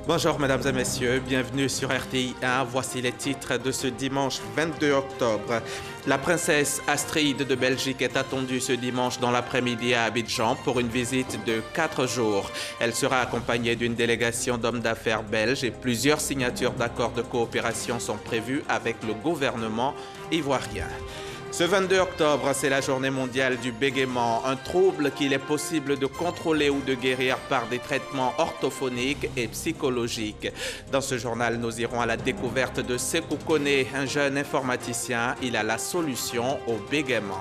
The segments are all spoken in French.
Bonjour mesdames et messieurs, bienvenue sur RTI 1. Voici les titres de ce dimanche 22 octobre. La princesse Astrid de Belgique est attendue ce dimanche dans l'après-midi à Abidjan pour une visite de 4 jours. Elle sera accompagnée d'une délégation d'hommes d'affaires belges et plusieurs signatures d'accords de coopération sont prévues avec le gouvernement ivoirien. Ce 22 octobre, c'est la journée mondiale du bégaiement, un trouble qu'il est possible de contrôler ou de guérir par des traitements orthophoniques et psychologiques. Dans ce journal, nous irons à la découverte de Sekou Kone, un jeune informaticien. Il a la solution au bégaiement.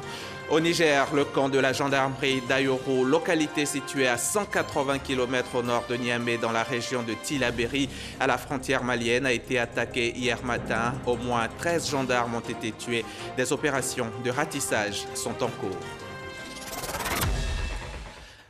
Au Niger, le camp de la gendarmerie d'Ayoro, localité située à 180 km au nord de Niamey dans la région de Tillabéri, à la frontière malienne, a été attaqué hier matin. Au moins 13 gendarmes ont été tués. Des opérations de ratissage sont en cours.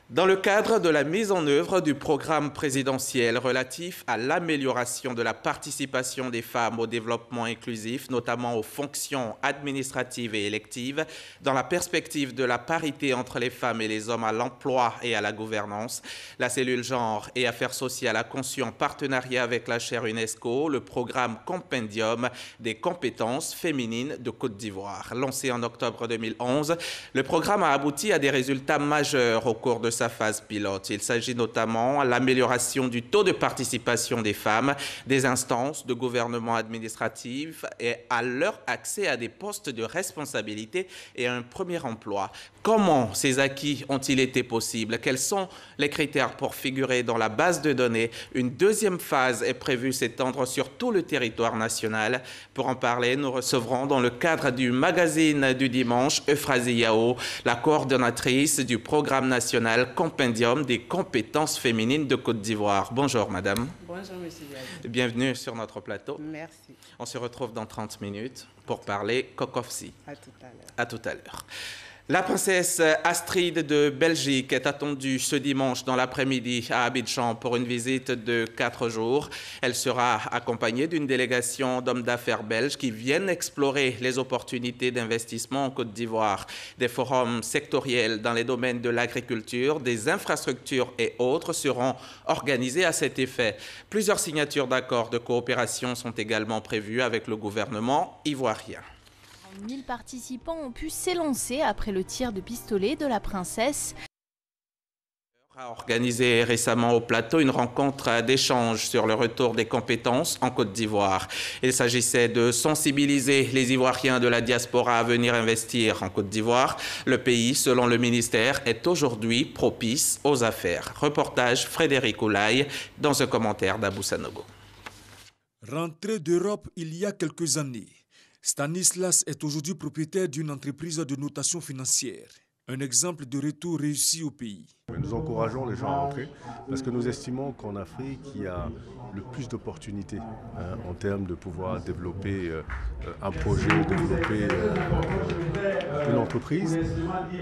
Dans le cadre de la mise en œuvre du programme présidentiel relatif à l'amélioration de la participation des femmes au développement inclusif, notamment aux fonctions administratives et électives, dans la perspective de la parité entre les femmes et les hommes à l'emploi et à la gouvernance, la cellule genre et affaires sociales a conçu en partenariat avec la chaire UNESCO le programme Compendium des compétences féminines de Côte d'Ivoire. Lancé en octobre 2011, le programme a abouti à des résultats majeurs au cours de sa phase pilote. Il s'agit notamment de l'amélioration du taux de participation des femmes, des instances de gouvernement administratif et à leur accès à des postes de responsabilité et à un premier emploi. Comment ces acquis ont-ils été possibles? Quels sont les critères pour figurer dans la base de données? Une deuxième phase est prévue s'étendre sur tout le territoire national. Pour en parler, nous recevrons dans le cadre du magazine du dimanche Euphrasie Yao, la coordonnatrice du programme national Compendium des compétences féminines de Côte d'Ivoire. Bonjour madame. Bonjour monsieur Yadi. Bienvenue sur notre plateau. Merci. On se retrouve dans 30 minutes pour parler Kokofsi. À tout à l'heure. À tout à l'heure. La princesse Astrid de Belgique est attendue ce dimanche dans l'après-midi à Abidjan pour une visite de 4 jours. Elle sera accompagnée d'une délégation d'hommes d'affaires belges qui viennent explorer les opportunités d'investissement en Côte d'Ivoire. Des forums sectoriels dans les domaines de l'agriculture, des infrastructures et autres seront organisés à cet effet. Plusieurs signatures d'accords de coopération sont également prévues avec le gouvernement ivoirien. 1000 participants ont pu s'élancer après le tir de pistolet de la princesse. A organisé récemment au plateau une rencontre d'échange sur le retour des compétences en Côte d'Ivoire. Il s'agissait de sensibiliser les Ivoiriens de la diaspora à venir investir en Côte d'Ivoire. Le pays, selon le ministère, est aujourd'hui propice aux affaires. Reportage Frédéric Oulaye dans un commentaire d'Abou Sanogo. Rentré d'Europe il y a quelques années, Stanislas est aujourd'hui propriétaire d'une entreprise de notation financière. Un exemple de retour réussi au pays. Nous encourageons les gens à rentrer parce que nous estimons qu'en Afrique, il y a le plus d'opportunités en termes de pouvoir développer un projet, développer une entreprise.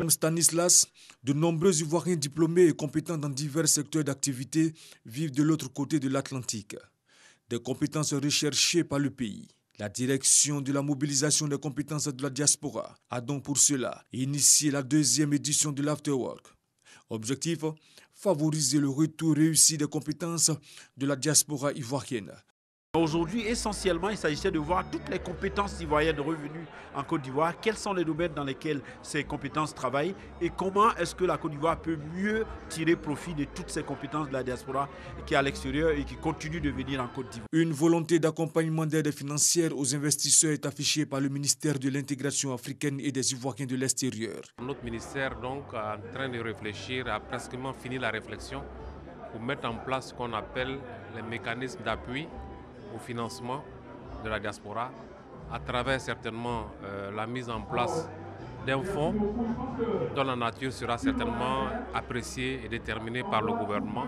Stanislas, de nombreux Ivoiriens diplômés et compétents dans divers secteurs d'activité vivent de l'autre côté de l'Atlantique. Des compétences recherchées par le pays. La direction de la mobilisation des compétences de la diaspora a donc pour cela initié la 2e édition de l'Afterwork. Objectif, favoriser le retour réussi des compétences de la diaspora ivoirienne. Aujourd'hui, essentiellement, il s'agissait de voir toutes les compétences ivoiriennes revenues en Côte d'Ivoire, quels sont les domaines dans lesquels ces compétences travaillent et comment est-ce que la Côte d'Ivoire peut mieux tirer profit de toutes ces compétences de la diaspora qui est à l'extérieur et qui continue de venir en Côte d'Ivoire. Une volonté d'accompagnement d'aide financière aux investisseurs est affichée par le ministère de l'intégration africaine et des Ivoiriens de l'extérieur. Notre ministère donc est en train de réfléchir, a presque fini la réflexion pour mettre en place ce qu'on appelle les mécanismes d'appui au financement de la diaspora à travers certainement la mise en place d'un fonds dont la nature sera certainement appréciée et déterminée par le gouvernement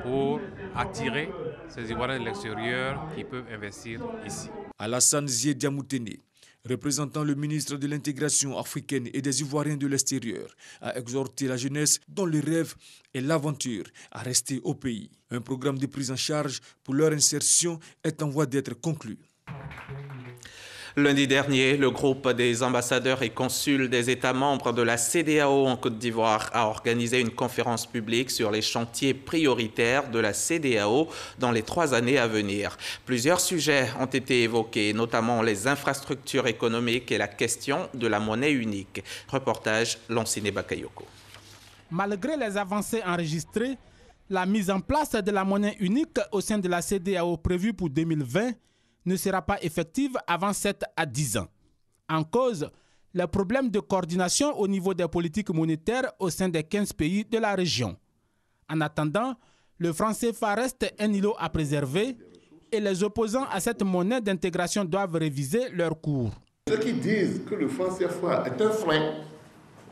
pour attirer ces Ivoiriens de l'extérieur qui peuvent investir ici. Alassane Zié Diamoutene, représentant le ministre de l'intégration africaine et des Ivoiriens de l'extérieur, a exhorté la jeunesse dont le rêve est l'aventure à rester au pays. Un programme de prise en charge pour leur insertion est en voie d'être conclu. Lundi dernier, le groupe des ambassadeurs et consuls des États membres de la CEDEAO en Côte d'Ivoire a organisé une conférence publique sur les chantiers prioritaires de la CEDEAO dans les 3 années à venir. Plusieurs sujets ont été évoqués, notamment les infrastructures économiques et la question de la monnaie unique. Reportage Lanciné Bakayoko. Malgré les avancées enregistrées, la mise en place de la monnaie unique au sein de la CEDEAO prévue pour 2020 ne sera pas effective avant 7 à 10 ans. En cause, les problèmes de coordination au niveau des politiques monétaires au sein des 15 pays de la région. En attendant, le franc CFA reste un îlot à préserver et les opposants à cette monnaie d'intégration doivent réviser leur cours. Ceux qui disent que le franc CFA est un frein,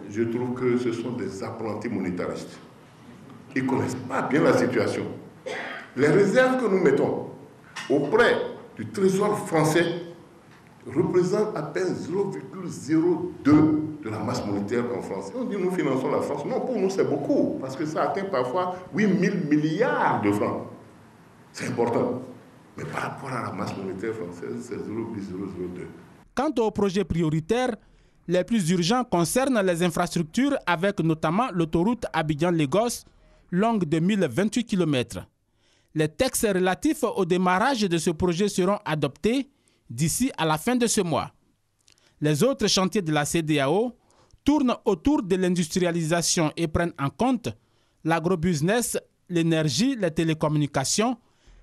je trouve que ce sont des apprentis monétaristes. Ils ne connaissent pas bien la situation. Les réserves que nous mettons auprès du trésor français représentent à peine 0,02 de la masse monétaire en France. On dit nous finançons la France. Non, pour nous c'est beaucoup, parce que ça atteint parfois 8 000 milliards de francs. C'est important. Mais par rapport à la masse monétaire française, c'est 0,002. Quant aux projets prioritaires, les plus urgents concernent les infrastructures avec notamment l'autoroute Abidjan-Lagos, longue de 1028 km. Les textes relatifs au démarrage de ce projet seront adoptés d'ici à la fin de ce mois. Les autres chantiers de la CEDEAO tournent autour de l'industrialisation et prennent en compte l'agrobusiness, l'énergie, les télécommunications,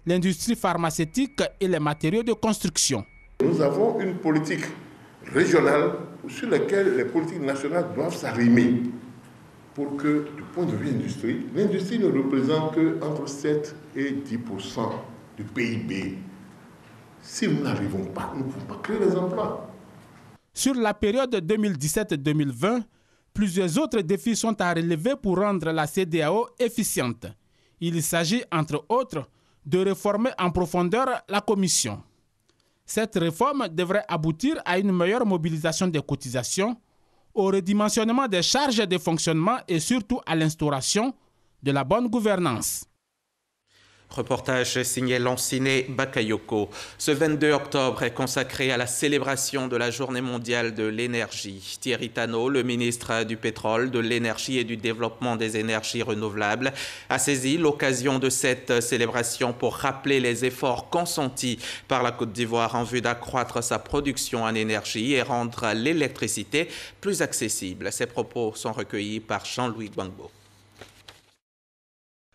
l'industrie pharmaceutique et les matériaux de construction. Nous avons une politique régionale sur laquelle les politiques nationales doivent s'arrimer pour que, du point de vue industrie, l'industrie ne représente qu'entre 7 et 10% du PIB. Si nous n'arrivons pas, nous ne pouvons pas créer les emplois. Sur la période 2017-2020, plusieurs autres défis sont à relever pour rendre la CEDEAO efficiente. Il s'agit, entre autres, de réformer en profondeur la Commission. Cette réforme devrait aboutir à une meilleure mobilisation des cotisations, au redimensionnement des charges de fonctionnement et surtout à l'instauration de la bonne gouvernance. Reportage signé Lanciné Bakayoko. Ce 22 octobre est consacré à la célébration de la Journée mondiale de l'énergie. Thierry Tannot, le ministre du Pétrole, de l'Énergie et du Développement des énergies renouvelables, a saisi l'occasion de cette célébration pour rappeler les efforts consentis par la Côte d'Ivoire en vue d'accroître sa production en énergie et rendre l'électricité plus accessible. Ces propos sont recueillis par Jean-Louis Gbangbo.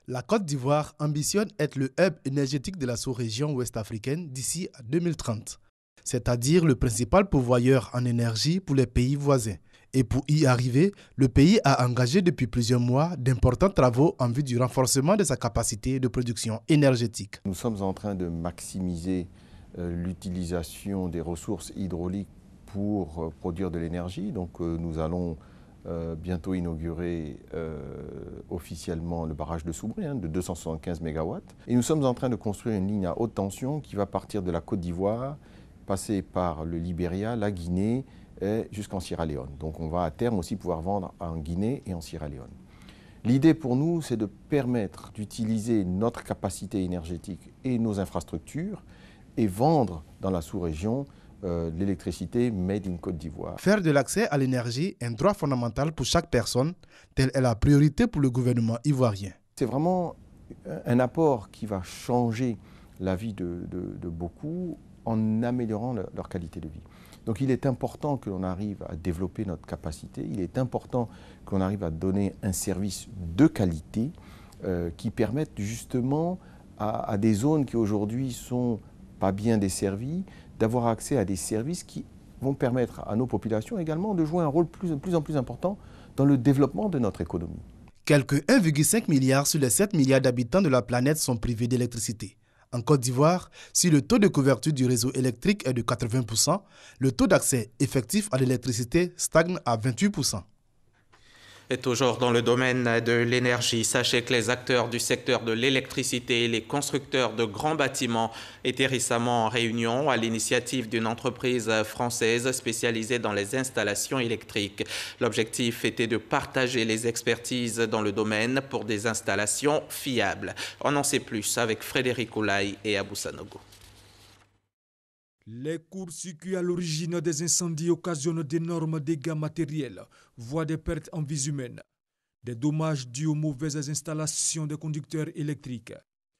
La Côte d'Ivoire ambitionne être le hub énergétique de la sous-région ouest-africaine d'ici à 2030, c'est-à-dire le principal pourvoyeur en énergie pour les pays voisins. Et pour y arriver, le pays a engagé depuis plusieurs mois d'importants travaux en vue du renforcement de sa capacité de production énergétique. Nous sommes en train de maximiser l'utilisation des ressources hydrauliques pour produire de l'énergie. Donc nous allons bientôt inaugurer officiellement le barrage de Soubré de 275 MW. Et nous sommes en train de construire une ligne à haute tension qui va partir de la Côte d'Ivoire, passer par le Libéria, la Guinée et jusqu'en Sierra Leone. Donc on va à terme aussi pouvoir vendre en Guinée et en Sierra Leone. L'idée pour nous, c'est de permettre d'utiliser notre capacité énergétique et nos infrastructures et vendre dans la sous-région l'électricité made in Côte d'Ivoire. Faire de l'accès à l'énergie un droit fondamental pour chaque personne, telle est la priorité pour le gouvernement ivoirien. C'est vraiment un apport qui va changer la vie de beaucoup en améliorant leur qualité de vie. Donc il est important que l'on arrive à développer notre capacité, il est important que l'on arrive à donner un service de qualité qui permette justement à des zones qui aujourd'hui sont pas bien desservies, d'avoir accès à des services qui vont permettre à nos populations également de jouer un rôle de plus en plus important dans le développement de notre économie. Quelque 1,5 milliard sur les 7 milliards d'habitants de la planète sont privés d'électricité. En Côte d'Ivoire, si le taux de couverture du réseau électrique est de 80%, le taux d'accès effectif à l'électricité stagne à 28%. Et toujours dans le domaine de l'énergie, sachez que les acteurs du secteur de l'électricité et les constructeurs de grands bâtiments étaient récemment en réunion à l'initiative d'une entreprise française spécialisée dans les installations électriques. L'objectif était de partager les expertises dans le domaine pour des installations fiables. On en sait plus avec Frédéric Oulaye et Abou Sanogo. Les courts-circuits à l'origine des incendies occasionnent d'énormes dégâts matériels, voire des pertes en vies humaines. Des dommages dus aux mauvaises installations des conducteurs électriques.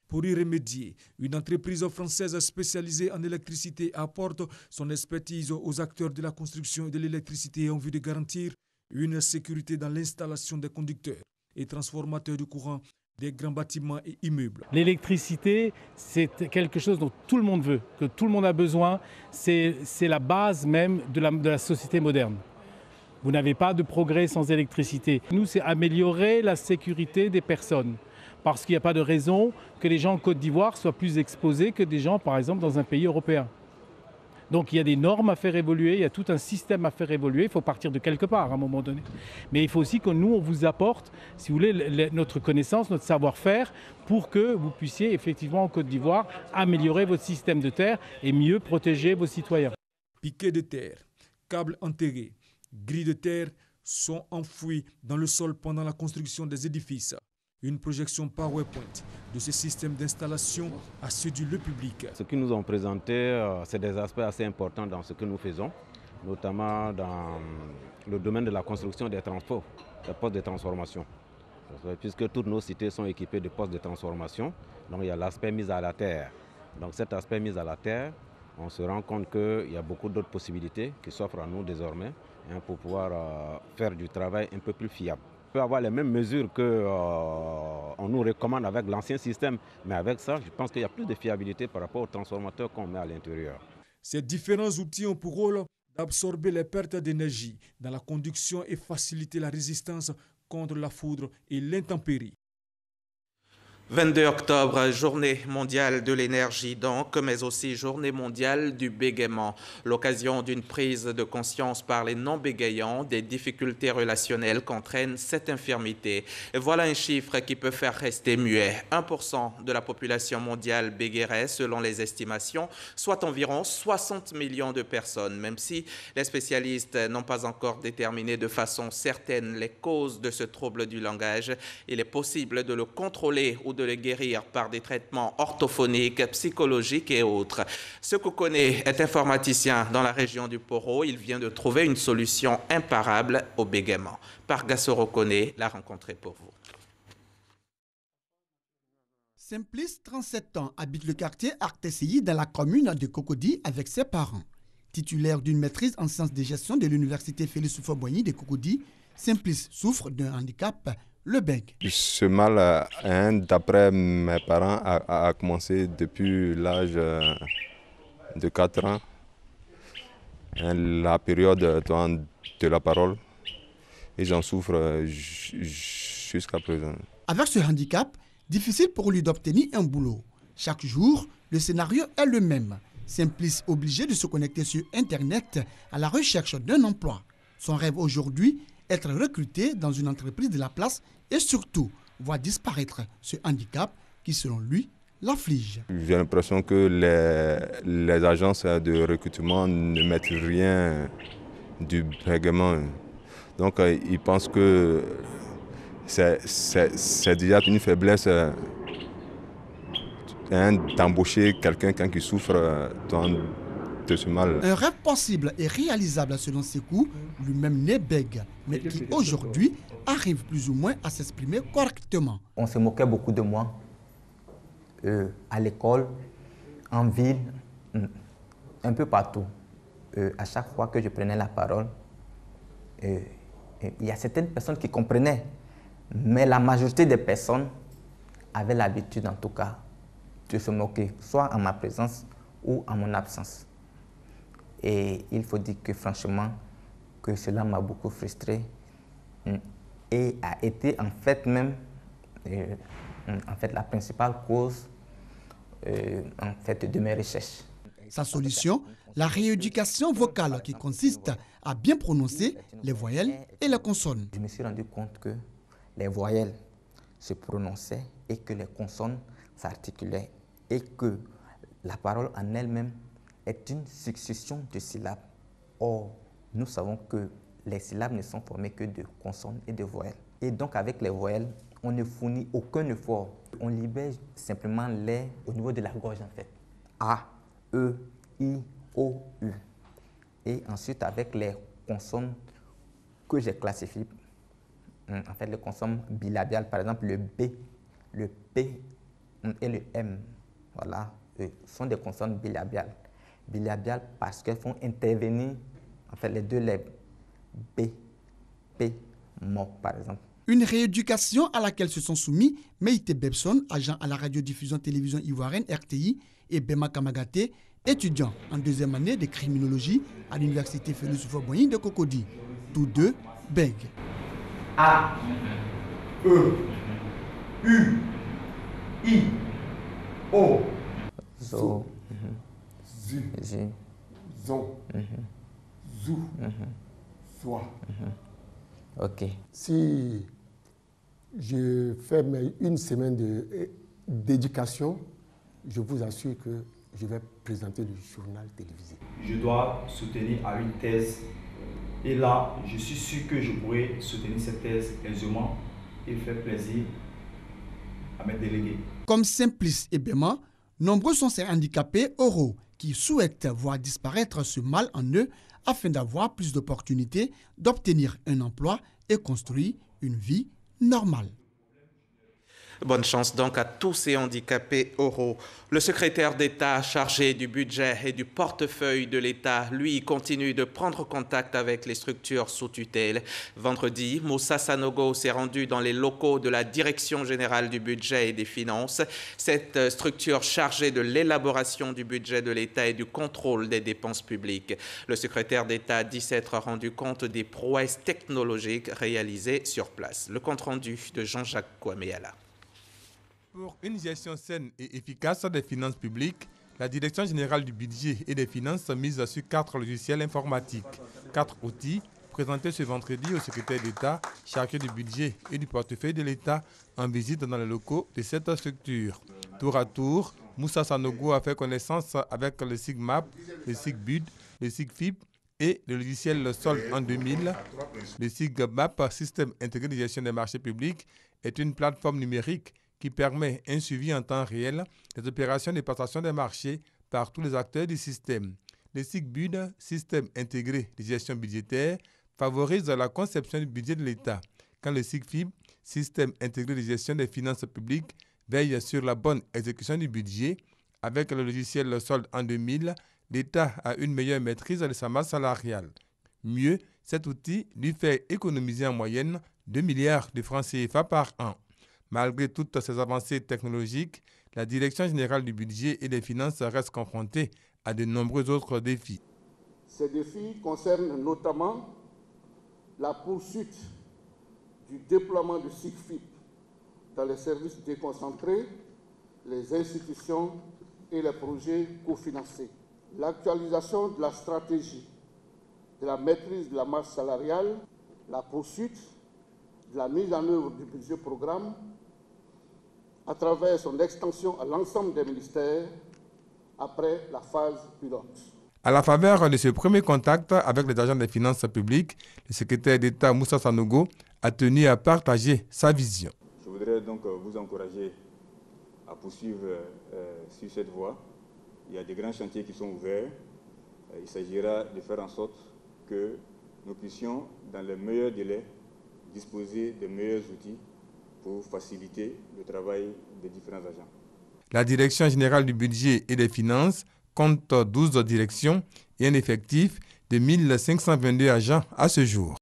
Pour y remédier, une entreprise française spécialisée en électricité apporte son expertise aux acteurs de la construction et de l'électricité en vue de garantir une sécurité dans l'installation des conducteurs et transformateurs du courant des grands bâtiments et immeubles. L'électricité, c'est quelque chose dont tout le monde veut, que tout le monde a besoin. C'est la base même de la société moderne. Vous n'avez pas de progrès sans électricité. Nous, c'est améliorer la sécurité des personnes. Parce qu'il n'y a pas de raison que les gens en Côte d'Ivoire soient plus exposés que des gens, par exemple, dans un pays européen. Donc il y a des normes à faire évoluer, il y a tout un système à faire évoluer, il faut partir de quelque part à un moment donné. Mais il faut aussi que nous, on vous apporte, si vous voulez, notre connaissance, notre savoir-faire, pour que vous puissiez effectivement en Côte d'Ivoire améliorer votre système de terre et mieux protéger vos citoyens. Piquets de terre, câbles enterrés, grilles de terre sont enfouis dans le sol pendant la construction des édifices. Une projection PowerPoint de ce système d'installation a séduit le public. Ce qu'ils nous ont présenté, c'est des aspects assez importants dans ce que nous faisons, notamment dans le domaine de la construction des transports, des postes de transformation. Puisque toutes nos cités sont équipées de postes de transformation, donc il y a l'aspect mise à la terre. Donc cet aspect mise à la terre, on se rend compte qu'il y a beaucoup d'autres possibilités qui s'offrent à nous désormais pour pouvoir faire du travail un peu plus fiable. On peut avoir les mêmes mesures qu'on nous recommande avec l'ancien système, mais avec ça, je pense qu'il y a plus de fiabilité par rapport aux transformateurs qu'on met à l'intérieur. Ces différents outils ont pour rôle d'absorber les pertes d'énergie dans la conduction et faciliter la résistance contre la foudre et l'intempérie. 22 octobre, journée mondiale de l'énergie donc, mais aussi journée mondiale du bégaiement. L'occasion d'une prise de conscience par les non-bégayants des difficultés relationnelles qu'entraîne cette infirmité. Et voilà un chiffre qui peut faire rester muet. 1% de la population mondiale bégayerait selon les estimations, soit environ 60 millions de personnes. Même si les spécialistes n'ont pas encore déterminé de façon certaine les causes de ce trouble du langage, il est possible de le contrôler ou de le guérir par des traitements orthophoniques, psychologiques et autres. Ce que connaît est informaticien dans la région du Poro. Il vient de trouver une solution imparable au bégaiement. Pargassoro Kone l'a rencontré pour vous. Simplice, 37 ans, habite le quartier Artesei dans la commune de Cocody avec ses parents. Titulaire d'une maîtrise en sciences de gestion de l'université Félix Houphouët-Boigny de Cocody, Simplice souffre d'un handicap, le bec. Ce mal, d'après mes parents, a commencé depuis l'âge de 4 ans. La période de la parole, et j'en souffre jusqu'à présent. Avec ce handicap, difficile pour lui d'obtenir un boulot. Chaque jour, le scénario est le même. Simplice obligé de se connecter sur Internet à la recherche d'un emploi. Son rêve aujourd'hui, être recruté dans une entreprise de la place et surtout voir disparaître ce handicap qui, selon lui, l'afflige. J'ai l'impression que les agences de recrutement ne mettent rien du bégaiement. Donc ils pensent que c'est déjà une faiblesse d'embaucher quelqu'un qui souffre de ce mal. Un rêve possible et réalisable selon Sekou, lui-même né bègue, mais qui aujourd'hui arrive plus ou moins à s'exprimer correctement. On se moquait beaucoup de moi, à l'école, en ville, un peu partout. À chaque fois que je prenais la parole, il y a certaines personnes qui comprenaient, mais la majorité des personnes avaient l'habitude en tout cas de se moquer, soit en ma présence ou en mon absence. Et il faut dire que franchement, que cela m'a beaucoup frustré et a été en fait même la principale cause de mes recherches. Sa solution, la rééducation vocale qui consiste à bien prononcer les voyelles et les consonnes. Je me suis rendu compte que les voyelles se prononçaient et que les consonnes s'articulaient et que la parole en elle-même est une succession de syllabes. Or, nous savons que les syllabes ne sont formées que de consonnes et de voyelles. Et donc, avec les voyelles, on ne fournit aucun effort. On libère simplement l'air au niveau de la gorge, en fait. A, E, I, OU. Et ensuite, avec les consonnes que j'ai classifiées, en fait, les consonnes bilabiales, par exemple le B, le P et le M, voilà, sont des consonnes bilabiales. Bilabiales parce qu'elles font intervenir en fait, les deux lèvres, B, P, MO, par exemple. Une rééducation à laquelle se sont soumis Meïté Bebson, agent à la radiodiffusion télévision ivoirienne RTI, et Bema Kamagaté, étudiant en deuxième année de criminologie à l'université Félix Houphouët-Boigny de Cocody. Tous deux bègues. A, E, U, I, O, So, Zu, Zon, Zou, Soi. Ok. Si je fais une semaine d'éducation, je vous assure que je vais présenter le journal télévisé. Je dois soutenir à une thèse et là, je suis sûr que je pourrai soutenir cette thèse aisément et faire plaisir à mes délégués. Comme Simplice et Bema, nombreux sont ces handicapés oraux qui souhaitent voir disparaître ce mal en eux afin d'avoir plus d'opportunités d'obtenir un emploi et construire une vie normale. Bonne chance donc à tous ces handicapés oraux. Le secrétaire d'État chargé du budget et du portefeuille de l'État, lui, continue de prendre contact avec les structures sous tutelle. Vendredi, Moussa Sanogo s'est rendu dans les locaux de la Direction générale du budget et des finances. Cette structure chargée de l'élaboration du budget de l'État et du contrôle des dépenses publiques. Le secrétaire d'État dit s'être rendu compte des prouesses technologiques réalisées sur place. Le compte-rendu de Jean-Jacques Kouaméala. Pour une gestion saine et efficace des finances publiques, la Direction générale du budget et des finances mise sur 4 logiciels informatiques. 4 outils présentés ce vendredi au secrétaire d'État chargé du budget et du portefeuille de l'État en visite dans les locaux de cette structure. Tour à tour, Moussa Sanogo a fait connaissance avec le SIGMAP, le SIGBUD, le SIGFIP et le logiciel Sol en 2000. Le SIGMAP, Système intégré de gestion des marchés publics, est une plateforme numérique qui permet un suivi en temps réel des opérations de passation des marchés par tous les acteurs du système. Le SIGBUD, Système intégré de gestion budgétaire, favorise la conception du budget de l'État, quand le SIGFIP, Système intégré de gestion des finances publiques, veille sur la bonne exécution du budget. Avec le logiciel Solde en 2000, l'État a une meilleure maîtrise de sa masse salariale. Mieux, cet outil lui fait économiser en moyenne 2 milliards de francs CFA par an. Malgré toutes ces avancées technologiques, la Direction générale du budget et des finances reste confrontée à de nombreux autres défis. Ces défis concernent notamment la poursuite du déploiement du SIGFIP dans les services déconcentrés, les institutions et les projets cofinancés, l'actualisation de la stratégie de la maîtrise de la masse salariale, la poursuite de la mise en œuvre du budget programme à travers son extension à l'ensemble des ministères après la phase pilote. À la faveur de ce premier contact avec les agents des finances publiques, le secrétaire d'État Moussa Sanogo a tenu à partager sa vision. Je voudrais donc vous encourager à poursuivre sur cette voie. Il y a des grands chantiers qui sont ouverts. Il s'agira de faire en sorte que nous puissions, dans les meilleurs délais, disposer des meilleurs outils pour faciliter le travail des différents agents. La Direction générale du budget et des finances compte 12 directions et un effectif de 1522 agents à ce jour.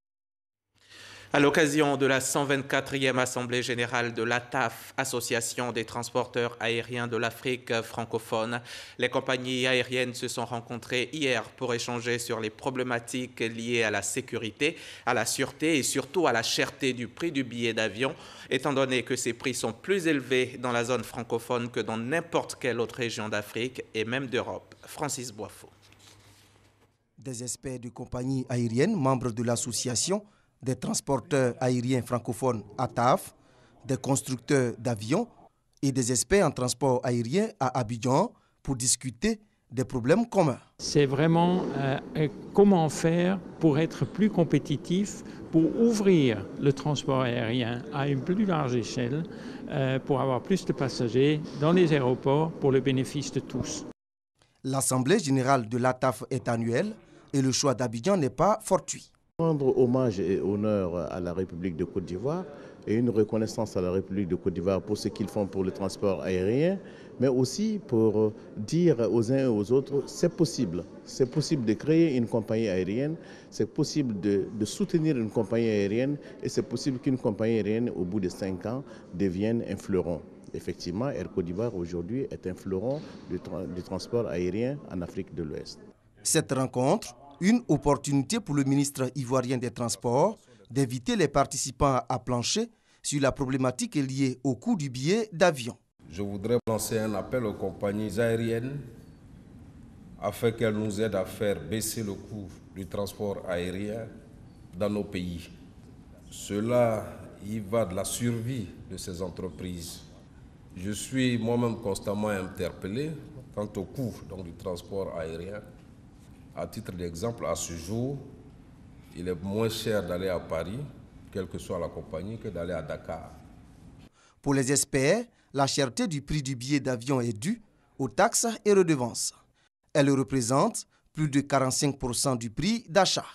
À l'occasion de la 124e Assemblée générale de l'ATAF, Association des transporteurs aériens de l'Afrique francophone, les compagnies aériennes se sont rencontrées hier pour échanger sur les problématiques liées à la sécurité, à la sûreté et surtout à la cherté du prix du billet d'avion, étant donné que ces prix sont plus élevés dans la zone francophone que dans n'importe quelle autre région d'Afrique et même d'Europe. Francis Boifo. Des experts de compagnies aériennes, membres de l'association des transporteurs aériens francophones ATAF, des constructeurs d'avions et des experts en transport aérien à Abidjan pour discuter des problèmes communs. C'est vraiment comment faire pour être plus compétitif, pour ouvrir le transport aérien à une plus large échelle, pour avoir plus de passagers dans les aéroports pour le bénéfice de tous. L'Assemblée générale de l'ATAF est annuelle et le choix d'Abidjan n'est pas fortuit. Rendre hommage et honneur à la République de Côte d'Ivoire et une reconnaissance à la République de Côte d'Ivoire pour ce qu'ils font pour le transport aérien, mais aussi pour dire aux uns et aux autres, c'est possible de créer une compagnie aérienne, c'est possible de soutenir une compagnie aérienne et c'est possible qu'une compagnie aérienne, au bout de 5 ans, devienne un fleuron. Effectivement, Air Côte d'Ivoire aujourd'hui est un fleuron du transport aérien en Afrique de l'Ouest. Cette rencontre, une opportunité pour le ministre ivoirien des Transports d'inviter les participants à plancher sur la problématique liée au coût du billet d'avion. Je voudrais lancer un appel aux compagnies aériennes afin qu'elles nous aident à faire baisser le coût du transport aérien dans nos pays. Cela y va de la survie de ces entreprises. Je suis moi-même constamment interpellé quant au coût du transport aérien. À titre d'exemple, à ce jour, il est moins cher d'aller à Paris, quelle que soit la compagnie, que d'aller à Dakar. Pour les experts, la cherté du prix du billet d'avion est due aux taxes et redevances. Elle représente plus de 45% du prix d'achat.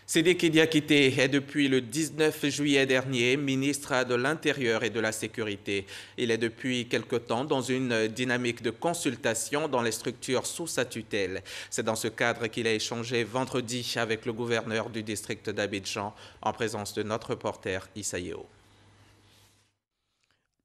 Sidiki Diakité est depuis le 19 juillet dernier ministre de l'Intérieur et de la Sécurité. Il est depuis quelque temps dans une dynamique de consultation dans les structures sous sa tutelle. C'est dans ce cadre qu'il a échangé vendredi avec le gouverneur du district d'Abidjan en présence de notre reporter Issa Yeo.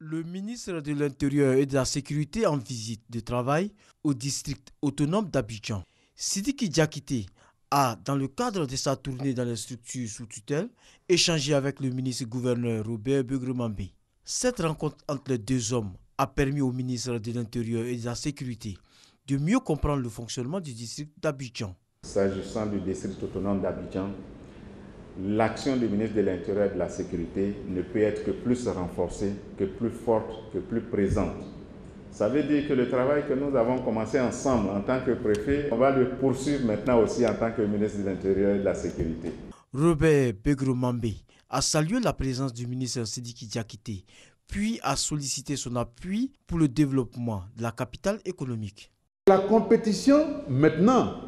Le ministre de l'Intérieur et de la Sécurité en visite de travail au district autonome d'Abidjan. Sidiki Diakité a, dans le cadre de sa tournée dans les structures sous tutelle, échangé avec le ministre-gouverneur Robert Begremambé. Cette rencontre entre les deux hommes a permis au ministre de l'Intérieur et de la Sécurité de mieux comprendre le fonctionnement du district d'Abidjan. S'agissant du district autonome d'Abidjan, l'action du ministre de l'Intérieur et de la Sécurité ne peut être que plus renforcée, que plus forte, que plus présente. Ça veut dire que le travail que nous avons commencé ensemble en tant que préfet, on va le poursuivre maintenant aussi en tant que ministre de l'Intérieur et de la Sécurité. Robert Begremambé a salué la présence du ministre Sidiki Diakité, puis a sollicité son appui pour le développement de la capitale économique. La compétition maintenant,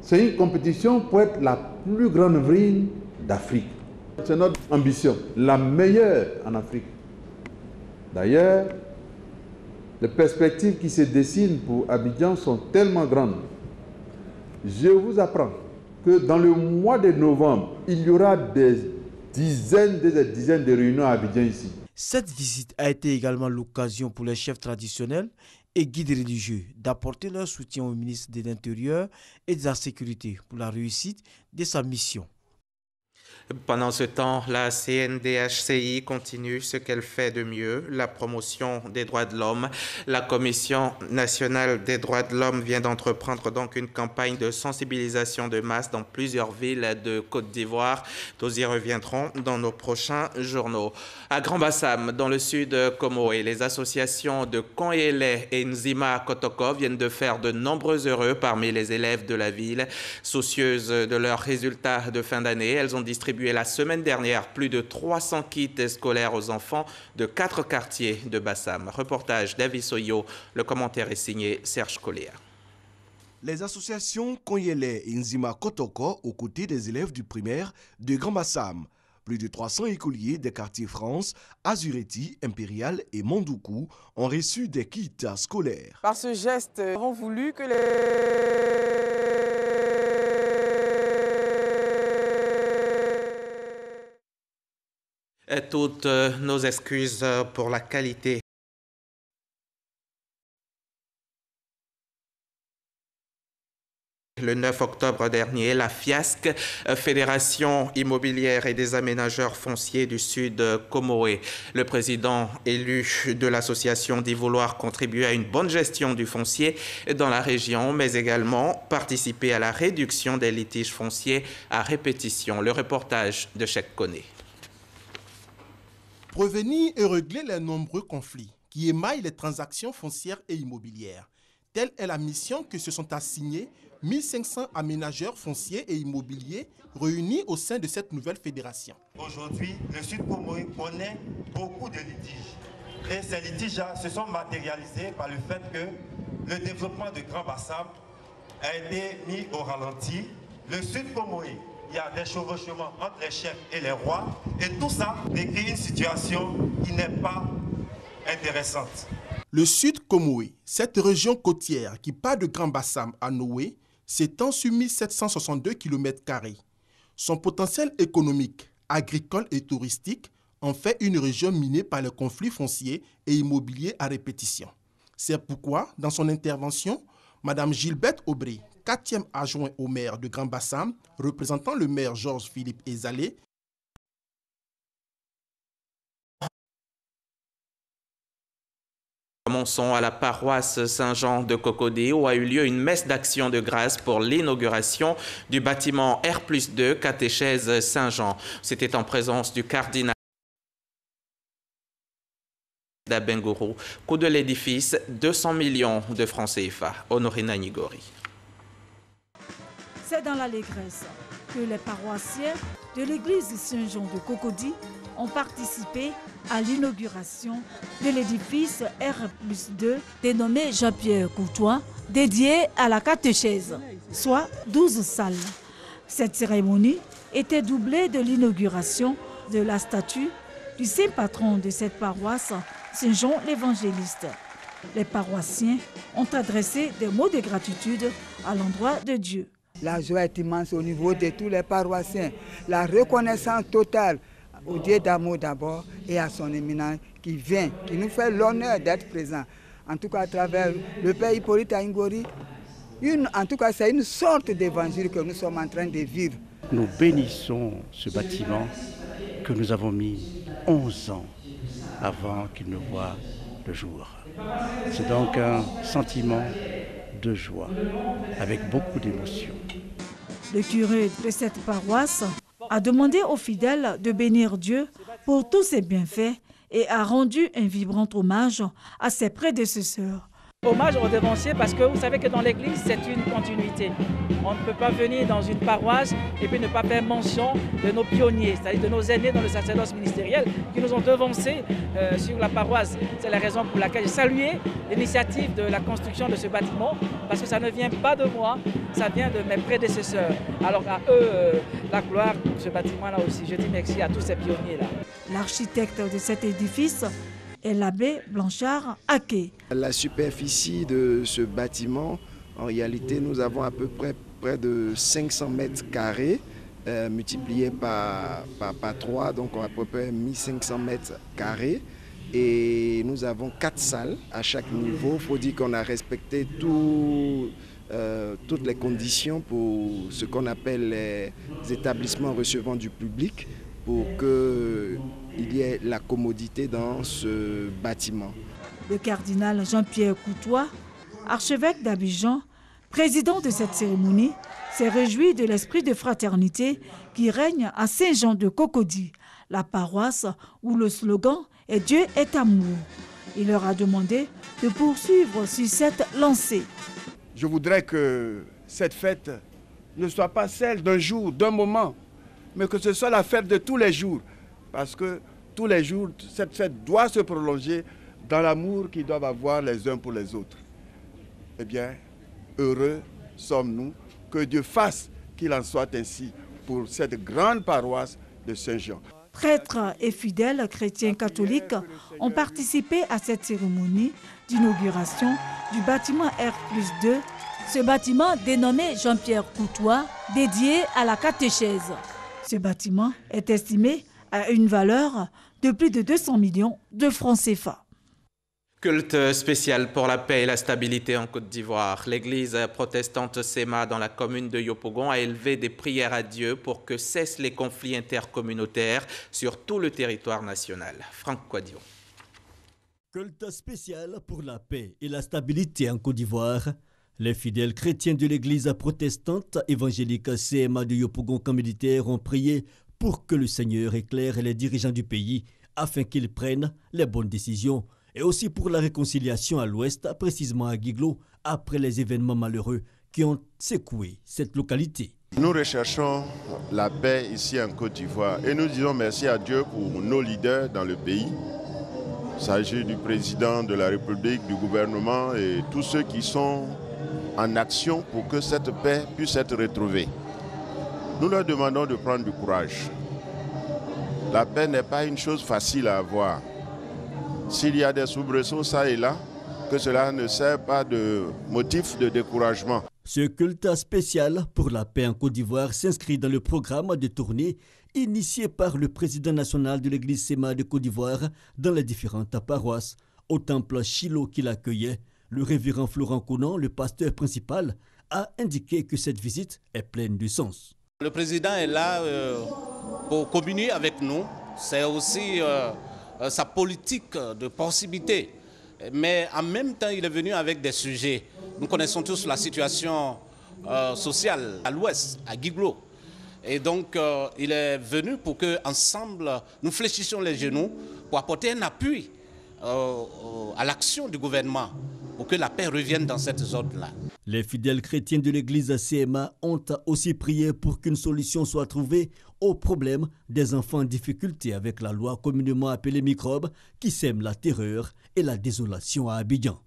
c'est une compétition pour être la plus grande ville d'Afrique. C'est notre ambition, la meilleure en Afrique. D'ailleurs, les perspectives qui se dessinent pour Abidjan sont tellement grandes. Je vous apprends que dans le mois de novembre, il y aura des dizaines de réunions à Abidjan ici. Cette visite a été également l'occasion pour les chefs traditionnels et guides religieux d'apporter leur soutien au ministre de l'Intérieur et de la Sécurité pour la réussite de sa mission. Pendant ce temps, la CNDHCI continue ce qu'elle fait de mieux, la promotion des droits de l'homme. La Commission nationale des droits de l'homme vient d'entreprendre donc une campagne de sensibilisation de masse dans plusieurs villes de Côte d'Ivoire. Nous y reviendrons dans nos prochains journaux. À Grand-Bassam, dans le sud Comoé, les associations de Konyele et Nzima Kotoko viennent de faire de nombreux heureux parmi les élèves de la ville. Soucieuses de leurs résultats de fin d'année, elles ont distribué la semaine dernière plus de 300 kits scolaires aux enfants de 4 quartiers de Bassam. Reportage David Soyo, le commentaire est signé Serge Collier. Les associations Konyele et Nzima Kotoko aux côtés des élèves du primaire de Grand-Bassam. Plus de 300 écoliers des quartiers France, Azureti, Impérial et Mondoukou ont reçu des kits scolaires. Par ce geste, nous avons voulu que toutes nos excuses pour la qualité. Le 9 octobre dernier, la FIASC, Fédération immobilière et des aménageurs fonciers du Sud Comoé, le président élu de l'association dit vouloir contribuer à une bonne gestion du foncier dans la région, mais également participer à la réduction des litiges fonciers à répétition. Le reportage de Cheikh Koné. Prévenir et régler les nombreux conflits qui émaillent les transactions foncières et immobilières. Telle est la mission que se sont assignés 1500 aménageurs fonciers et immobiliers réunis au sein de cette nouvelle fédération. Aujourd'hui, le Sud Comoé connaît beaucoup de litiges. Et ces litiges se sont matérialisés par le fait que le développement de Grand Bassam a été mis au ralenti. Le Sud Pomoé, il y a des chevauchements entre les chefs et les rois. Et tout ça décrit une situation qui n'est pas intéressante. Le Sud Pomoé, cette région côtière qui part de Grand Bassam à Noé, s'étend sur 1762 km². Son potentiel économique, agricole et touristique en fait une région minée par les conflits fonciers et immobiliers à répétition. C'est pourquoi, dans son intervention, Mme Gilberte Aubry, 4e adjoint au maire de Grand Bassam, représentant le maire Georges-Philippe Ezalé, Commençons à la paroisse Saint-Jean de Cocody où a eu lieu une messe d'action de grâce pour l'inauguration du bâtiment R+2 catéchèse Saint-Jean. C'était en présence du cardinal d'Abengourou. Coût de l'édifice, 200 millions de francs CFA. Honorina Nigori. C'est dans l'allégresse que les paroissiens de l'église Saint-Jean de Cocody ont participé à l'inauguration de l'édifice R+2 dénommé Jean-Pierre Courtois, dédié à la catéchèse, soit 12 salles. Cette cérémonie était doublée de l'inauguration de la statue du saint patron de cette paroisse, Saint Jean l'Évangéliste. Les paroissiens ont adressé des mots de gratitude à l'endroit de Dieu. La joie est immense au niveau de tous les paroissiens. La reconnaissance totale au Dieu d'amour d'abord et à son éminence qui vient, qui nous fait l'honneur d'être présent. En tout cas à travers le père Hippolyte Ngori, en tout cas c'est une sorte d'évangile que nous sommes en train de vivre. Nous bénissons ce bâtiment que nous avons mis 11 ans avant qu'il ne voie le jour. C'est donc un sentiment de joie, avec beaucoup d'émotion. Le curé de cette paroisse a demandé aux fidèles de bénir Dieu pour tous ses bienfaits et a rendu un vibrant hommage à ses prédécesseurs. Hommage aux devanciers parce que vous savez que dans l'église, c'est une continuité. On ne peut pas venir dans une paroisse et puis ne pas faire mention de nos pionniers, c'est-à-dire de nos aînés dans le sacerdoce ministériel qui nous ont devancés sur la paroisse. C'est la raison pour laquelle j'ai salué l'initiative de la construction de ce bâtiment parce que ça ne vient pas de moi, ça vient de mes prédécesseurs. Alors à eux, la gloire pour ce bâtiment-là aussi. Je dis merci à tous ces pionniers-là. L'architecte de cet édifice est l'abbé Blanchard Aké. La superficie de ce bâtiment, en réalité, nous avons à peu près de 500 mètres carrés multipliés par 3, donc à peu près 1500 mètres carrés. Et nous avons 4 salles à chaque niveau. Il faut dire qu'on a respecté toutes les conditions pour ce qu'on appelle les établissements recevant du public pour qu'il y ait la commodité dans ce bâtiment. Le cardinal Jean-Pierre Courtois, archevêque d'Abidjan, président de cette cérémonie, s'est réjoui de l'esprit de fraternité qui règne à Saint-Jean de Cocody, la paroisse où le slogan est « Dieu est amour ». Il leur a demandé de poursuivre sur cette lancée. Je voudrais que cette fête ne soit pas celle d'un jour, d'un moment, mais que ce soit la fête de tous les jours. Parce que tous les jours, cette fête doit se prolonger dans l'amour qu'ils doivent avoir les uns pour les autres. Eh bien, heureux sommes-nous que Dieu fasse qu'il en soit ainsi pour cette grande paroisse de Saint-Jean. Prêtres et fidèles chrétiens catholiques ont participé à cette cérémonie d'inauguration du bâtiment R+2, ce bâtiment dénommé Jean-Pierre Courtois, dédié à la catéchèse. Ce bâtiment est estimé à une valeur de plus de 200 millions de francs CFA. Culte spécial pour la paix et la stabilité en Côte d'Ivoire. L'église protestante SEMA dans la commune de Yopougon a élevé des prières à Dieu pour que cessent les conflits intercommunautaires sur tout le territoire national. Franck Quadion. Culte spécial pour la paix et la stabilité en Côte d'Ivoire. Les fidèles chrétiens de l'église protestante évangélique CMA de Yopougon camp militaire ont prié pour que le Seigneur éclaire les dirigeants du pays afin qu'ils prennent les bonnes décisions et aussi pour la réconciliation à l'ouest, précisément à Guiglo, après les événements malheureux qui ont secoué cette localité. Nous recherchons la paix ici en Côte d'Ivoire et nous disons merci à Dieu pour nos leaders dans le pays Il s'agit du président de la République, du gouvernement et tous ceux qui sont en action pour que cette paix puisse être retrouvée. Nous leur demandons de prendre du courage. La paix n'est pas une chose facile à avoir. S'il y a des soubresauts ça et là, que cela ne sert pas de motif de découragement. Ce culte spécial pour la paix en Côte d'Ivoire s'inscrit dans le programme de tournée initié par le président national de l'église SEMA de Côte d'Ivoire dans les différentes paroisses. Au temple Shiloh qui l'accueillait, le révérend Florent Conan, le pasteur principal, a indiqué que cette visite est pleine de sens. Le président est là pour communier avec nous. C'est aussi sa politique de proximité. Mais en même temps, il est venu avec des sujets. Nous connaissons tous la situation sociale à l'ouest, à Guiglo. Et donc, il est venu pour qu'ensemble, nous fléchissions les genoux pour apporter un appui à l'action du gouvernement pour que la paix revienne dans cette zone-là. Les fidèles chrétiens de l'église CMA ont aussi prié pour qu'une solution soit trouvée au problème des enfants en difficulté avec la loi communément appelée microbe qui sème la terreur et la désolation à Abidjan.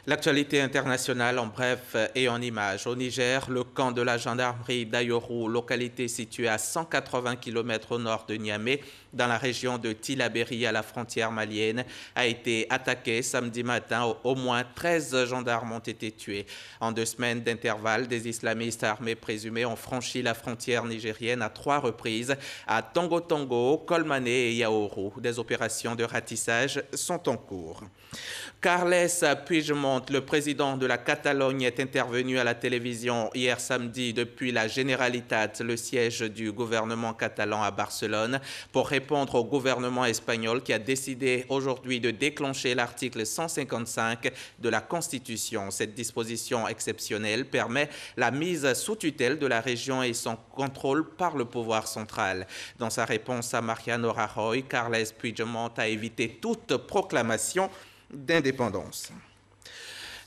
L'actualité internationale en bref et en images. Au Niger, le camp de la gendarmerie d'Ayoru, localité située à 180 km au nord de Niamey, dans la région de Tillabéri à la frontière malienne, a été attaqué samedi matin. Au moins 13 gendarmes ont été tués. En 2 semaines d'intervalle, des islamistes armés présumés ont franchi la frontière nigérienne à 3 reprises à Tongo-Tongo, Kolmané et Yaourou. Des opérations de ratissage sont en cours. Carles Puigdemont, le président de la Catalogne, est intervenu à la télévision hier samedi depuis la Generalitat, le siège du gouvernement catalan à Barcelone, pour répondre au gouvernement espagnol qui a décidé aujourd'hui de déclencher l'article 155 de la Constitution. Cette disposition exceptionnelle permet la mise sous tutelle de la région et son contrôle par le pouvoir central. Dans sa réponse à Mariano Rajoy, Carles Puigdemont a évité toute proclamation d'indépendance.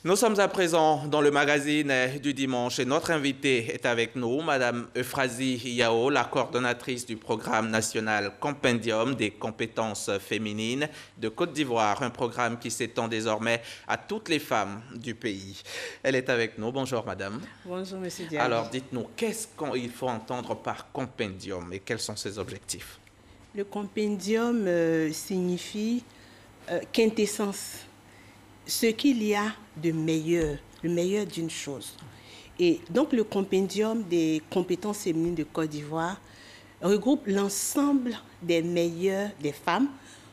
Nous sommes à présent dans le magazine du dimanche et notre invitée est avec nous, Madame Euphrasie Yao, la coordonnatrice du programme national Compendium des compétences féminines de Côte d'Ivoire, un programme qui s'étend désormais à toutes les femmes du pays. Elle est avec nous. Bonjour Madame. Bonjour Monsieur Diallo. Alors dites-nous, qu'est-ce qu'il faut entendre par Compendium et quels sont ses objectifs? Le Compendium signifie quintessence, ce qu'il y a de meilleur, le meilleur d'une chose. Et donc le compendium des compétences féminines de Côte d'Ivoire regroupe l'ensemble des meilleures des femmes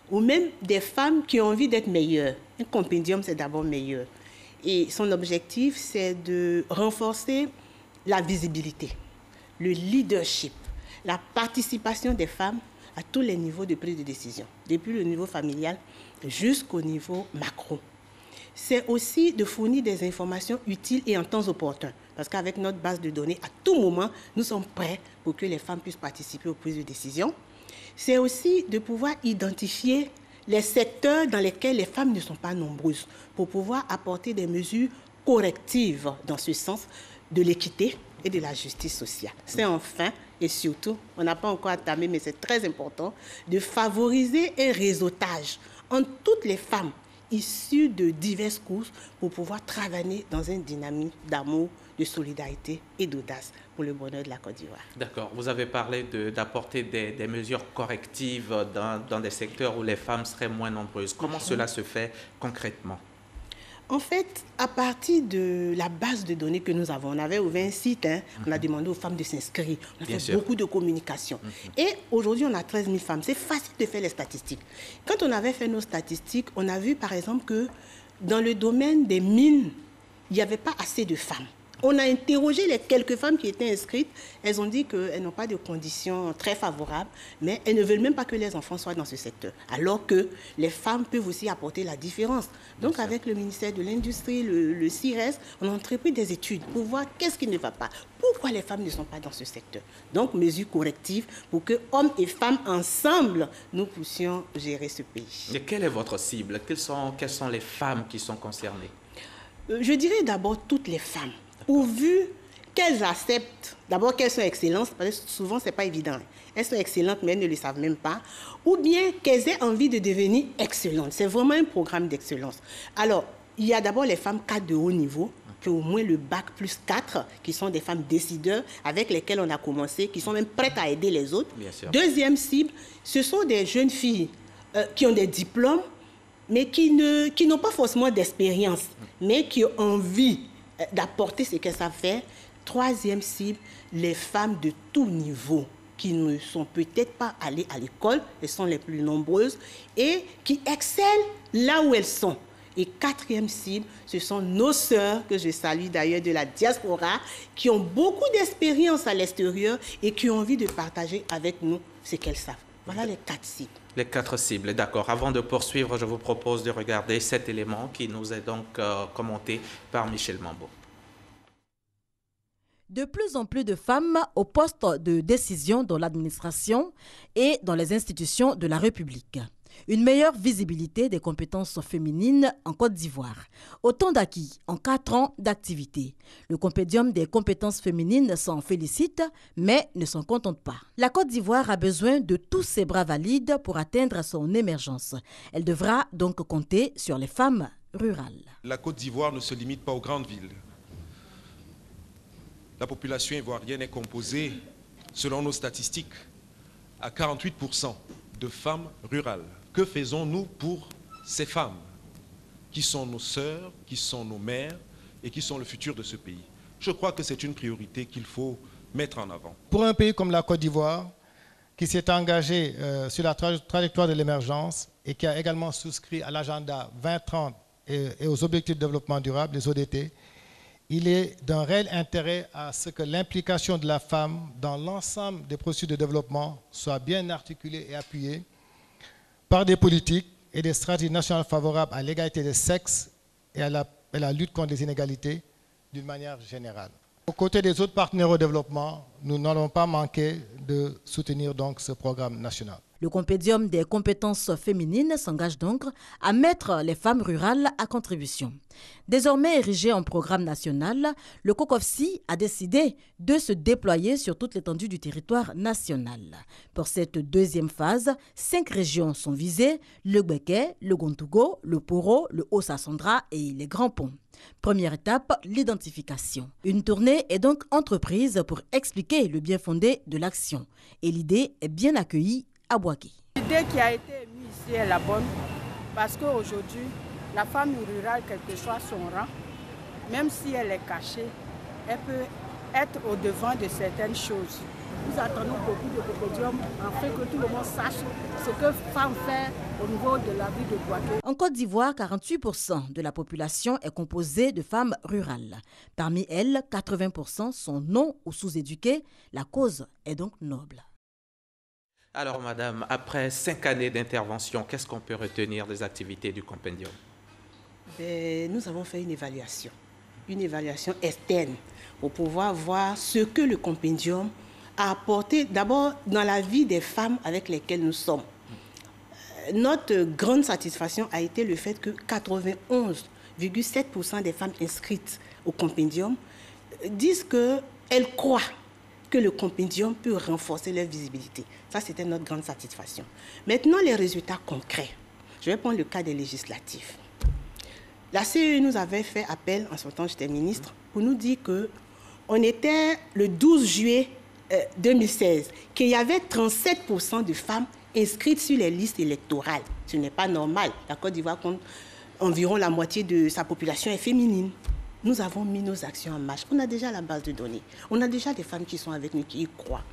ou même des femmes qui ont envie d'être meilleures. Un compendium, c'est d'abord meilleur. Et son objectif, c'est de renforcer la visibilité, le leadership, la participation des femmes à tous les niveaux de prise de décision, depuis le niveau familial jusqu'au niveau macro. C'est aussi de fournir des informations utiles et en temps opportun. Parce qu'avec notre base de données, à tout moment, nous sommes prêts pour que les femmes puissent participer aux prises de décision. C'est aussi de pouvoir identifier les secteurs dans lesquels les femmes ne sont pas nombreuses pour pouvoir apporter des mesures correctives dans ce sens de l'équité et de la justice sociale. C'est enfin, et surtout, on n'a pas encore entamé, mais c'est très important, de favoriser un réseautage entre toutes les femmes issues de diverses couches pour pouvoir travailler dans une dynamique d'amour, de solidarité et d'audace pour le bonheur de la Côte d'Ivoire. D'accord. Vous avez parlé d'apporter des mesures correctives dans des secteurs où les femmes seraient moins nombreuses. Comment cela se fait concrètement? En fait, à partir de la base de données que nous avons, on avait ouvert un site, on a demandé aux femmes de s'inscrire, on a fait beaucoup de communication. Et aujourd'hui, on a 13 000 femmes. C'est facile de faire les statistiques. Quand on avait fait nos statistiques, on a vu par exemple que dans le domaine des mines, il n'y avait pas assez de femmes. On a interrogé les quelques femmes qui étaient inscrites. Elles ont dit qu'elles n'ont pas de conditions très favorables, mais elles ne veulent même pas que les enfants soient dans ce secteur. Alors que les femmes peuvent aussi apporter la différence. Donc avec le ministère de l'Industrie, le CIRES, on a entrepris des études pour voir qu'est-ce qui ne va pas. Pourquoi les femmes ne sont pas dans ce secteur? Donc mesures correctives pour que hommes et femmes ensemble, nous puissions gérer ce pays. Et quelle est votre cible? Quelles sont les femmes qui sont concernées? Je dirais d'abord toutes les femmes. Pourvu qu'elles acceptent, d'abord qu'elles sont excellentes, parce que souvent ce n'est pas évident. Elles sont excellentes, mais elles ne le savent même pas. Ou bien qu'elles aient envie de devenir excellentes. C'est vraiment un programme d'excellence. Alors, il y a d'abord les femmes cadres de haut niveau, qui ont au moins le bac plus 4, qui sont des femmes décideurs, avec lesquelles on a commencé, qui sont même prêtes à aider les autres. Deuxième cible, ce sont des jeunes filles qui ont des diplômes, mais qui n'ont pas forcément d'expérience, mais qui ont envie d'apporter ce qu'elles savent faire. Troisième cible, les femmes de tout niveau, qui ne sont peut-être pas allées à l'école, elles sont les plus nombreuses, et qui excellent là où elles sont. Et quatrième cible, ce sont nos sœurs, que je salue d'ailleurs de la diaspora, qui ont beaucoup d'expérience à l'extérieur et qui ont envie de partager avec nous ce qu'elles savent. Voilà les 4 cibles. Les 4 cibles, d'accord. Avant de poursuivre, je vous propose de regarder cet élément qui nous est donc commenté par Michel Mambo. De plus en plus de femmes au poste de décision dans l'administration et dans les institutions de la République. Une meilleure visibilité des compétences féminines en Côte d'Ivoire. Autant d'acquis en 4 ans d'activité. Le Compédium des compétences féminines s'en félicite, mais ne s'en contente pas. La Côte d'Ivoire a besoin de tous ses bras valides pour atteindre son émergence. Elle devra donc compter sur les femmes rurales. La Côte d'Ivoire ne se limite pas aux grandes villes. La population ivoirienne est composée, selon nos statistiques, à 48% de femmes rurales. Que faisons-nous pour ces femmes qui sont nos sœurs, qui sont nos mères et qui sont le futur de ce pays? Je crois que c'est une priorité qu'il faut mettre en avant. Pour un pays comme la Côte d'Ivoire, qui s'est engagé sur la trajectoire de l'émergence et qui a également souscrit à l'agenda 2030 et aux objectifs de développement durable, les ODT, il est d'un réel intérêt à ce que l'implication de la femme dans l'ensemble des processus de développement soit bien articulée et appuyée par des politiques et des stratégies nationales favorables à l'égalité des sexes et à la lutte contre les inégalités d'une manière générale. Aux côtés des autres partenaires au développement, nous n'allons pas manquer de soutenir donc ce programme national. Le Compédium des compétences féminines s'engage donc à mettre les femmes rurales à contribution. Désormais érigé en programme national, le COCOFSI a décidé de se déployer sur toute l'étendue du territoire national. Pour cette deuxième phase, 5 régions sont visées, le Gbeke, le Gontougo, le Poro, le Haut-Sassandra et les Grands Ponts. Première étape, l'identification. Une tournée est donc entreprise pour expliquer le bien fondé de l'action. Et l'idée est bien accueillie à Boaké. L'idée qui a été mise ici est la bonne parce qu'aujourd'hui, la femme rurale, quel que soit son rang, même si elle est cachée, elle peut être au devant de certaines choses. Nous attendons beaucoup de Compédium afin que tout le monde sache ce que femmes fait au niveau de la ville de Boaké. En Côte d'Ivoire, 48% de la population est composée de femmes rurales. Parmi elles, 80% sont non ou sous-éduquées. La cause est donc noble. Alors, madame, après 5 années d'intervention, qu'est-ce qu'on peut retenir des activités du Compendium? Nous avons fait une évaluation externe pour pouvoir voir ce que le Compendium a apporté d'abord dans la vie des femmes avec lesquelles nous sommes. Notre grande satisfaction a été le fait que 91,7% des femmes inscrites au Compendium disent qu'elles croient que le Compendium peut renforcer leur visibilité. Ça, c'était notre grande satisfaction. Maintenant, les résultats concrets. Je vais prendre le cas des législatifs. La CEE nous avait fait appel, en ce temps j'étais ministre, pour nous dire qu'on était le 12 juillet 2016, qu'il y avait 37% de femmes inscrites sur les listes électorales. Ce n'est pas normal. La Côte d'Ivoire compte environ la moitié de sa population est féminine. Nous avons mis nos actions en marche. On a déjà la base de données. On a déjà des femmes qui sont avec nous, qui y croient.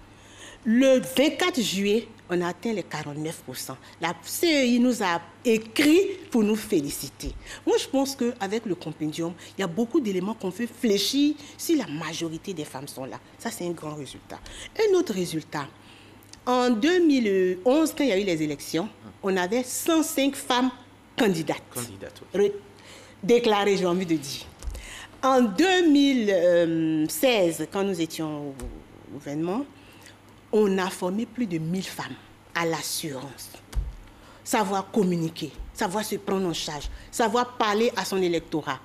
Le 24 juillet, on a atteint les 49%. La CEI nous a écrit pour nous féliciter. Moi, je pense qu'avec le Compendium, il y a beaucoup d'éléments qu'on fait fléchir si la majorité des femmes sont là. Ça, c'est un grand résultat. Un autre résultat, en 2011, quand il y a eu les élections, on avait 105 femmes candidates. Déclarées, j'ai envie de dire. En 2016, quand nous étions au gouvernement, on a formé plus de 1000 femmes à l'assurance. Savoir communiquer, savoir se prendre en charge, savoir parler à son électorat.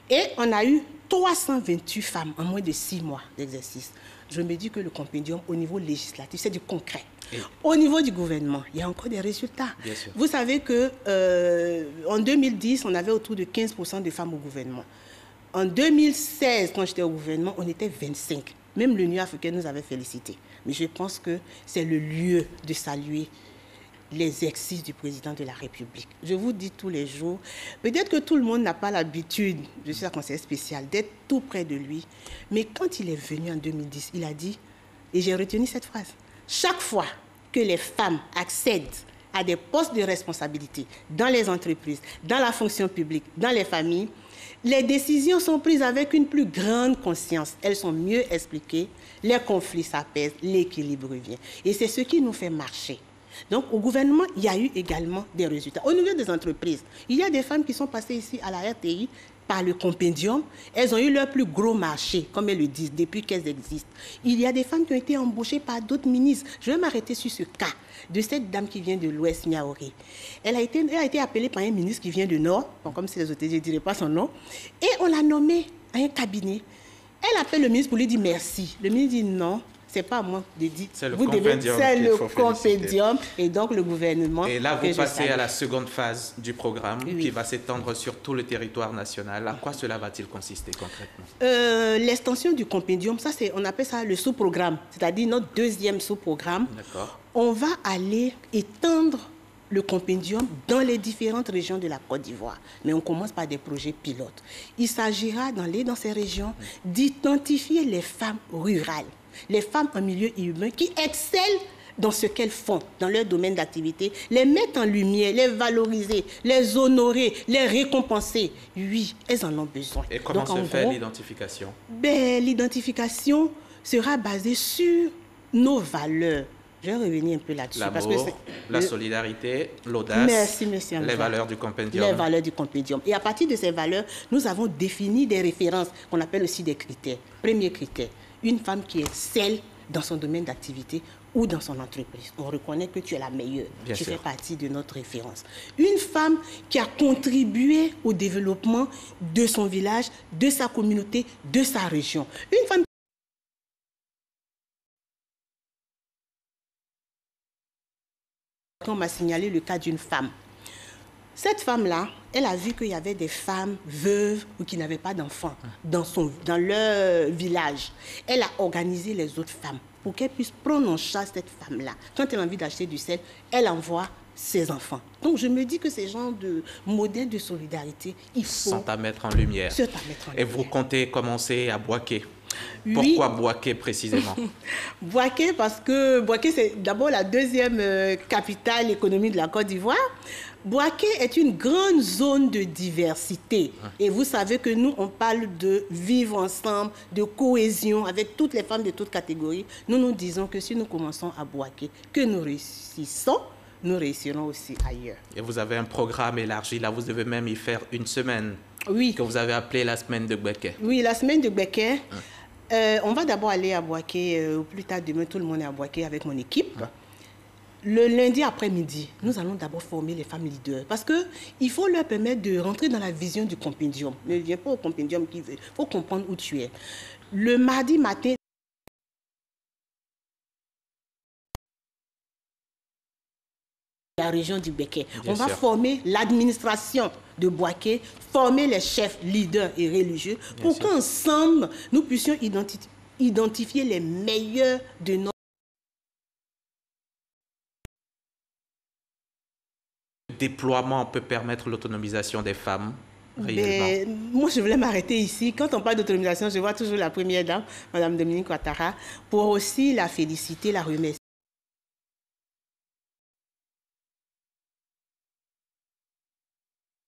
Et on a eu 328 femmes en moins de 6 mois d'exercice. Je me dis que le compendium, au niveau législatif, c'est du concret. Et au niveau du gouvernement, il y a encore des résultats. Vous savez qu'en 2010, on avait autour de 15% de femmes au gouvernement. En 2016, quand j'étais au gouvernement, on était 25. Même l'Union africaine nous avait félicité. Mais je pense que c'est le lieu de saluer les exercices du président de la République. Je vous dis tous les jours, peut-être que tout le monde n'a pas l'habitude, je suis un conseiller spécial, d'être tout près de lui. Mais quand il est venu en 2010, il a dit, et j'ai retenu cette phrase, chaque fois que les femmes accèdent à des postes de responsabilité dans les entreprises, dans la fonction publique, dans les familles, les décisions sont prises avec une plus grande conscience. Elles sont mieux expliquées, les conflits s'apaisent, l'équilibre revient. Et c'est ce qui nous fait marcher. Donc, au gouvernement, il y a eu également des résultats. Au niveau des entreprises, il y a des femmes qui sont passées ici à la RTI par le compendium. Elles ont eu leur plus gros marché, comme elles le disent, depuis qu'elles existent. Il y a des femmes qui ont été embauchées par d'autres ministres. Je vais m'arrêter sur ce cas de cette dame qui vient de l'Ouest, Niaoré. Elle a été appelée par un ministre qui vient du Nord, bon, comme c'est les autres, je ne dirai pas son nom, et on l'a nommée à un cabinet. Elle appelle le ministre pour lui dire merci. Le ministre dit non. C'est pas à moi de dire. C'est le compendium et donc le gouvernement. Et là, vous passez à la seconde phase du programme qui va s'étendre sur tout le territoire national. À quoi cela va-t-il consister concrètement? L'extension du compendium, ça on appelle ça le sous-programme, c'est-à-dire notre deuxième sous-programme. On va aller étendre le compendium dans les différentes régions de la Côte d'Ivoire. Mais on commence par des projets pilotes. Il s'agira dans ces régions d'identifier les femmes rurales, les femmes en milieu urbain qui excellent dans ce qu'elles font, dans leur domaine d'activité, les mettre en lumière, les valoriser, les honorer, les récompenser. Oui, elles en ont besoin. Et comment se fait l'identification? L'identification sera basée sur nos valeurs. Je vais revenir un peu là-dessus. L'amour, la solidarité, l'audace, les valeurs du compendium. Les valeurs du compendium. Et à partir de ces valeurs, nous avons défini des références qu'on appelle aussi des critères. Premier critère, une femme qui excelle dans son domaine d'activité ou dans son entreprise. On reconnaît que tu es la meilleure. Tu fais partie de notre référence. Une femme qui a contribué au développement de son village, de sa communauté, de sa région. Une femme on m'a signalé le cas d'une femme. Cette femme-là, elle a vu qu'il y avait des femmes veuves ou qui n'avaient pas d'enfants dans leur village. Elle a organisé les autres femmes pour qu'elles puissent prendre en charge cette femme-là. Quand elle a envie d'acheter du sel, elle envoie ses enfants. Donc je me dis que ces genres de modèles de solidarité, il faut... Sont à mettre en lumière. Et vous comptez commencer à Bouaké. Pourquoi Bouaké précisément? Bouaké parce que Bouaké c'est d'abord la deuxième capitale économique de la Côte d'Ivoire. Bouaké est une grande zone de diversité. Et vous savez que nous, on parle de vivre ensemble, de cohésion avec toutes les femmes de toutes catégories. Nous disons que si nous commençons à Bouaké, que nous réussissons, nous réussirons aussi ailleurs. Et vous avez un programme élargi, là vous devez même y faire une semaine. Oui. Que vous avez appelé la semaine de Bouaké. Oui, la semaine de Bouaké. On va d'abord aller à Bouaké, plus tard demain, tout le monde est à Bouaké avec mon équipe. Le lundi après-midi, nous allons d'abord former les femmes leaders parce qu'il faut leur permettre de rentrer dans la vision du compendium. Ne viens pas au compendium qui veut, il faut comprendre où tu es. Le mardi matin, la région du Béquet. On va former l'administration de Bouaké, former les chefs, leaders et religieux pour qu'ensemble, nous puissions identifier les meilleurs de notre... Le déploiement peut permettre l'autonomisation des femmes réellement. Moi, je voulais m'arrêter ici. Quand on parle d'autonomisation, je vois toujours la première dame, Mme Dominique Ouattara, pour aussi la féliciter, la remercier.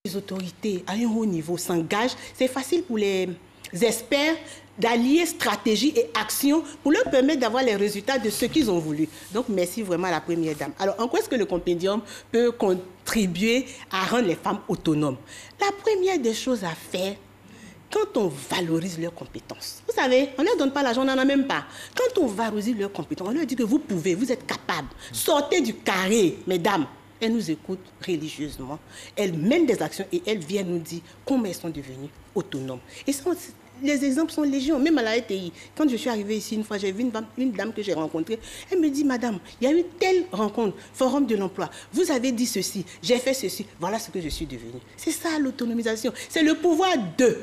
Les autorités à un haut niveau s'engagent. C'est facile pour les experts d'allier stratégie et action pour leur permettre d'avoir les résultats de ce qu'ils ont voulu. Donc, merci vraiment à la première dame. Alors, en quoi est-ce que le compendium peut contribuer à rendre les femmes autonomes? La première des choses à faire, quand on valorise leurs compétences, vous savez, on ne leur donne pas l'argent, on n'en a même pas. Quand on valorise leurs compétences, on leur dit que vous pouvez, vous êtes capables. Sortez du carré, mesdames. Elles nous écoutent religieusement. Elles mènent des actions et elles viennent nous dire comment elles sont devenues autonomes. Et ça, les exemples sont légion. Même à la RTI, quand je suis arrivée ici une fois, j'ai vu une dame que j'ai rencontrée. Elle me dit, madame, il y a eu telle rencontre, forum de l'emploi. Vous avez dit ceci, j'ai fait ceci. Voilà ce que je suis devenue. C'est ça l'autonomisation. C'est le pouvoir de.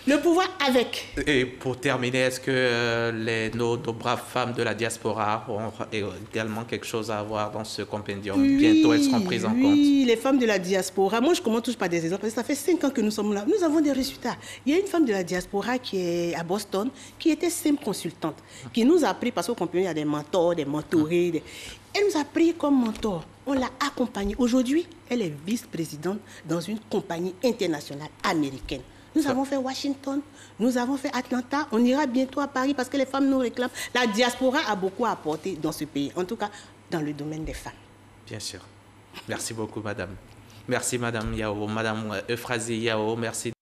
Le pouvoir avec. Et pour terminer, est-ce que nos braves femmes de la diaspora ont également quelque chose à avoir dans ce compendium? Bientôt, elles seront prises en compte. Oui, les femmes de la diaspora. Moi, je commence tous par des exemples parce que ça fait 5 ans que nous sommes là. Nous avons des résultats. Il y a une femme de la diaspora qui est à Boston, qui était simple consultante, qui nous a pris, parce qu'au compendium, il y a des mentors, des mentorés. Elle nous a pris comme mentor. On l'a accompagnée. Aujourd'hui, elle est vice-présidente dans une compagnie internationale américaine. Nous avons fait Washington, nous avons fait Atlanta, on ira bientôt à Paris parce que les femmes nous réclament. La diaspora a beaucoup apporté dans ce pays, en tout cas dans le domaine des femmes. Bien sûr. Merci beaucoup, madame. Merci, madame Yao. Madame Euphrasie Yao, merci.